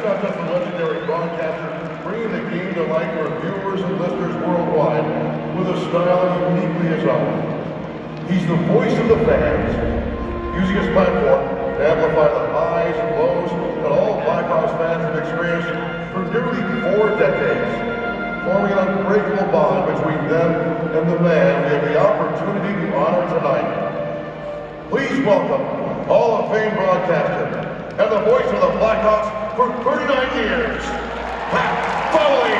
not just a legendary broadcaster bringing the game to life for viewers and listeners worldwide with a style uniquely his own. He's the voice of the fans, using his platform to amplify the highs and lows that all Blackhawks fans have experienced for nearly 4 decades, forming an unbreakable bond between them and the man we have the opportunity to honor tonight. Please welcome Hall of Fame broadcaster and the voice of the Blackhawks for 39 years, Pat Foley!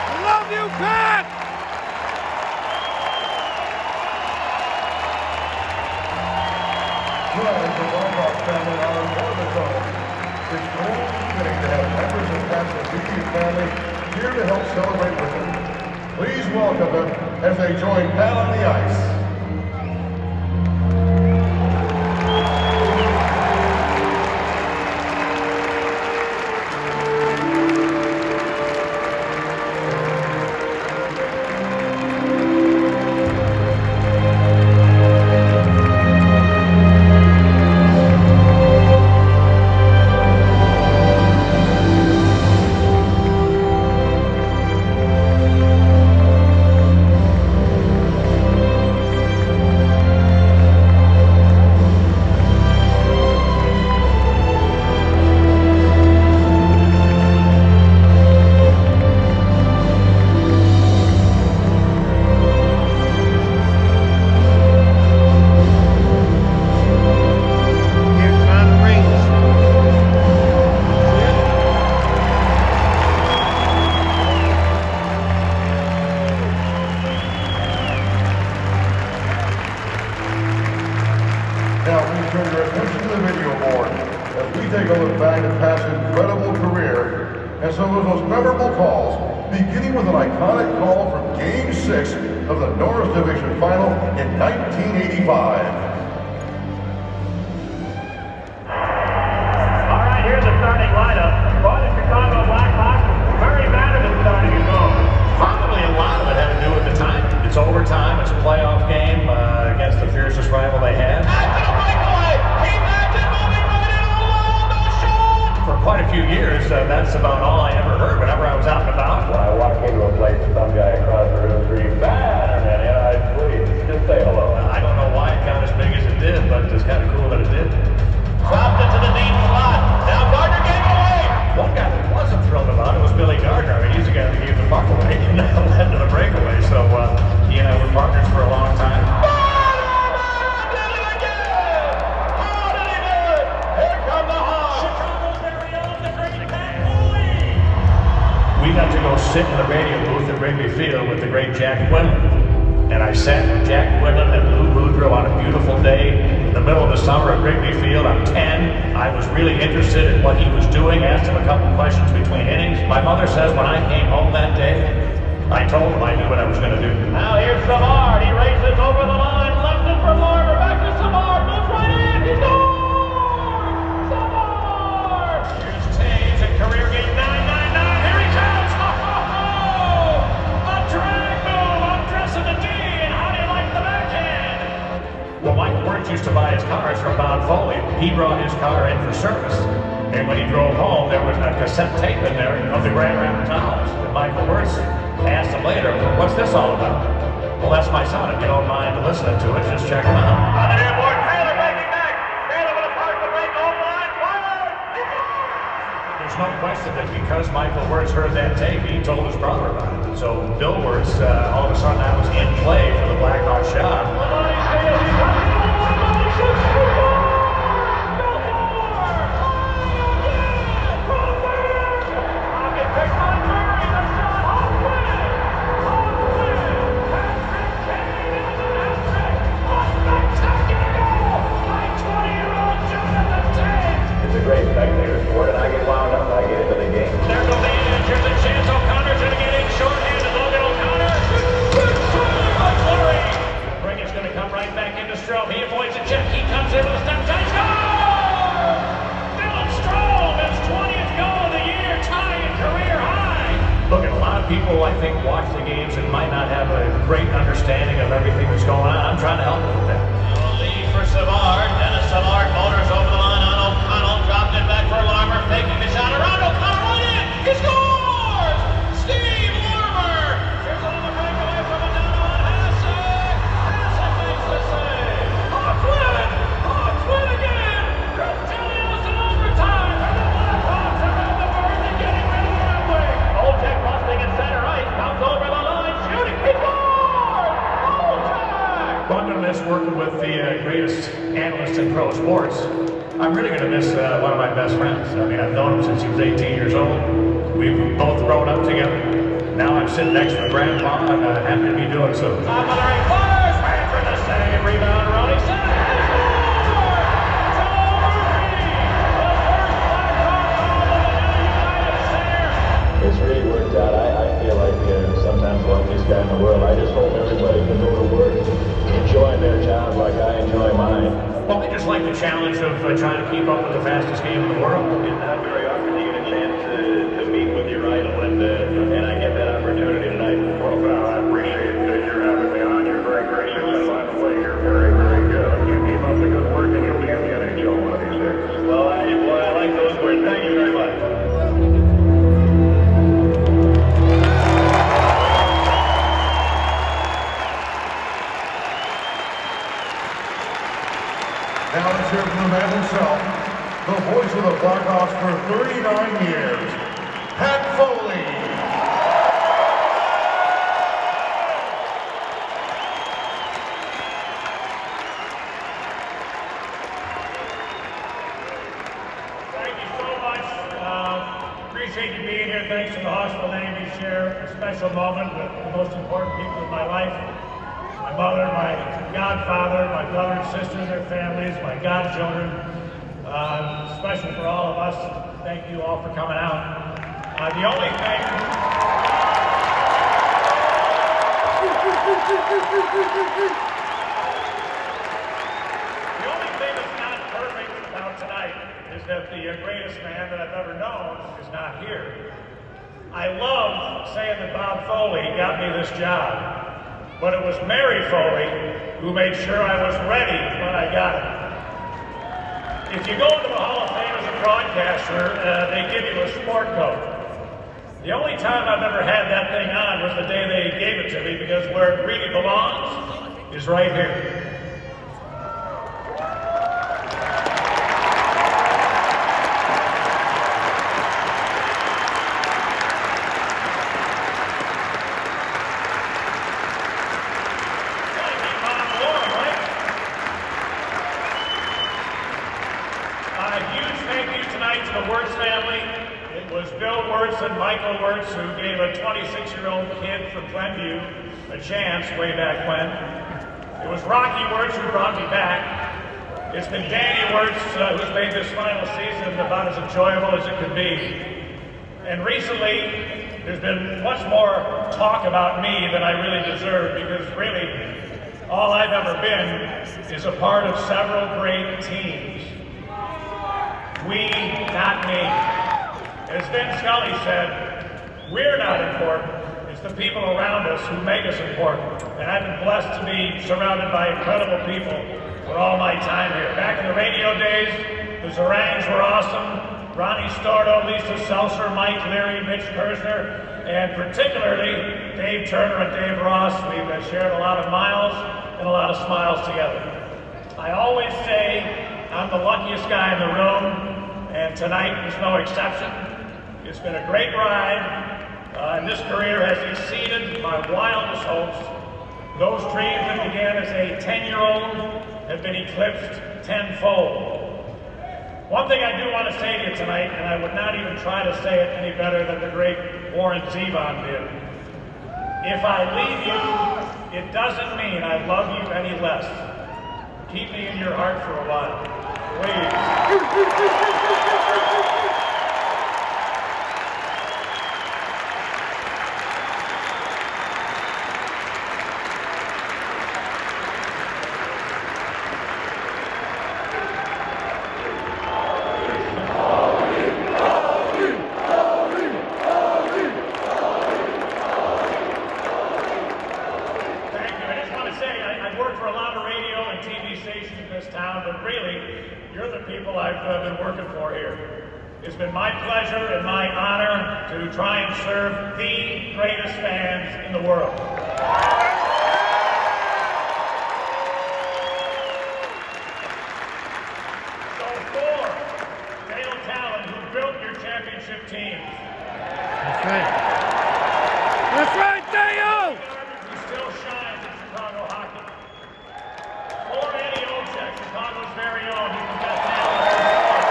I love you, Pat! Well, as the Blackhawks family are more than home, it's only fitting to have members of Pat's immediate family here to help celebrate with him. Please welcome them as they join Pat on the ice. Now, please turn your attention to the video board as we take a look back at Pat's incredible career and some of his most memorable calls, beginning with an iconic call from Game 6 of the Norris Division Final in 1985. All right, here's the starting lineup. For the Chicago Blackhawks, Murray Vanderbilt starting at goal. Probably a lot of it had to do with the time. It's overtime. It's a playoff game against the fiercest rival they had. For quite a few years, that's about all I ever heard whenever I was out and about. When I walk into a place, some guy across the room screams, "Bannerman," and I please just say hello. I don't know why it got as big as it did, but it's kind of cool that it did. Dropped into the deep slot. Now Gardner gave it away. One guy that wasn't thrilled about it was Billy Gardner. I mean, he's the guy that gave the puck away and led to the breakaway. So he and I were partners for a long time. We got to go sit in the radio booth at Wrigley Field with the great Jack Quinlan. And I sat with Jack Quinlan and Lou Boudreau on a beautiful day in the middle of the summer at Wrigley Field. I'm 10. I was really interested in what he was doing, asked him a couple questions between innings. My mother says when I came home that day, I told him I knew what I was going to do. Now here's Savard. He races over the line. Left it for Larmer. Back to Savard. Moves right in. He scores! Savard! Here's Taves at career game 999. Here he comes! A drag move. I'm dressing the D. And how do you like the backhand? Well, Mike Wirtz used to buy his cars from Pat Foley. He brought his car in for service. And when he drove home, there was a cassette tape in there of the Grand Rapids Owls. And Michael Wirtz asked him later, "What's this all about?" "Well, that's my son. If you don't mind listening to it, just check him out." On the near board, Taylor breaking back. Taylor with a partial break home line. Fire! There's no question that because Michael Wirtz heard that tape, he told his brother about it. So Bill Wirtz, all of a sudden, that was in play for the Blackhawks job. It's a great spectator sport, and I get wound up when I get into the game. There goes the edge. Here's a chance. O'Connor's going to get in short-handed. Logan O'Connor. Good try by Fleury. Brickett's going to come right back into Strom. He avoids a check. He comes in watch the games and might not have a great understanding of everything that's going on. I'm trying to help them with that. Lead for Savard. Dennis Savard motors over the line on O'Connell. Dropped it back for Larmer. Faking the shot around O'Connell. Right in. He scores! Steve Larmer. Here's another breakaway from Adano on Hasek. Hasek makes the save. Hawks win. Hawks win again. Chris Chelios in overtime. And the Blackhawks are on the verge of getting rid of the Red Wings. Olczyk busting in center ice. Comes over the line. Shooting. He scores! Olczyk! Well, I'm going to miss working with the greatest analysts in pro sports. I'm really going to miss one of my best friends. I mean, I've known him since he was 18 years old. We've both grown up together. Now I'm sitting next to my grandpa, and I'm happy to be doing so. Top of the ring, fires, ran for the save, rebound, Ronnie center, and score! Joe Murphy, the first Blackhawk goal of the new United Center. It's really worked out. I feel like sometimes the luckiest guy in the world. I just hope everybody can go to work enjoying their job like I enjoy mine. Well, I just like the challenge of trying to keep up with the fastest game in the world. It's not very often you get a chance to meet with your idol, and I get that opportunity tonight. Well, Val, I appreciate that you're having me on. You're very gracious, and by the way, you're very, very good. You keep up the good work, and you'll be in the NHL one of these days. Well, I like those words. Thank you very much. Now let's hear from the man himself, the voice of the Blackhawks for 39 years, Pat Foley. Thank you so much. Appreciate you being here. Thanks to the Hawks for letting me share a special moment with the most important people in my life. My mother, my godfather, my brother and sister and their families, my godchildren. Special for all of us. Thank you all for coming out. The only thing that's not perfect about tonight is that the greatest man that I've ever known is not here. I love saying that Bob Foley got me this job. But it was Mary Foley who made sure I was ready when I got it. If you go into the Hall of Fame as a broadcaster, they give you a sport coat. The only time I've ever had that thing on was the day they gave it to me, because where it really belongs is right here. And Michael Wirtz, who gave a 26-year-old kid from Glenview a chance way back when. It was Rocky Wirtz who brought me back. It's been Danny Wirtz who's made this final season about as enjoyable as it could be. And recently, there's been much more talk about me than I really deserve, because really, all I've ever been is a part of several great teams. We, not me. As Vin Scully said, we're not important. It's the people around us who make us important. And I've been blessed to be surrounded by incredible people for all my time here. Back in the radio days, the Zarangs were awesome. Ronnie Stordo, Lisa Seltzer, Mike Leary, Mitch Kersner, and particularly Dave Turner and Dave Ross. We've shared a lot of miles and a lot of smiles together. I always say I'm the luckiest guy in the room, and tonight is no exception. It's been a great ride, and this career has exceeded my wildest hopes. Those dreams that began as a 10-year-old have been eclipsed tenfold. One thing I do want to say to you tonight, and I would not even try to say it any better than the great Warren Zevon did. If I leave you, it doesn't mean I love you any less. Keep me in your heart for a while, please. stations in this town, but really, you're the people I've been working for here. It's been my pleasure and my honor to try and serve the greatest fans in the world. So for Dale Talon, who built your championship teams. That's right. That's right, Dale! Who still shines in Chicago hockey. For Eddie Olczyk, Chicago's very own, he's the best analyst in the sport.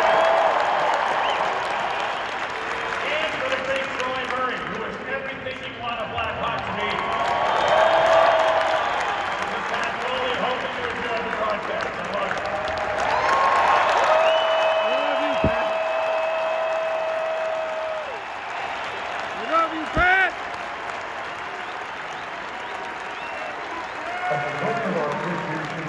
And for the great Troy Murray, who is everything you want a Black Hawk to be. This is Pat Foley, hoping you enjoyed the broadcast. I love it. We love you, Pat. We love you, Pat. As a token of our appreciation,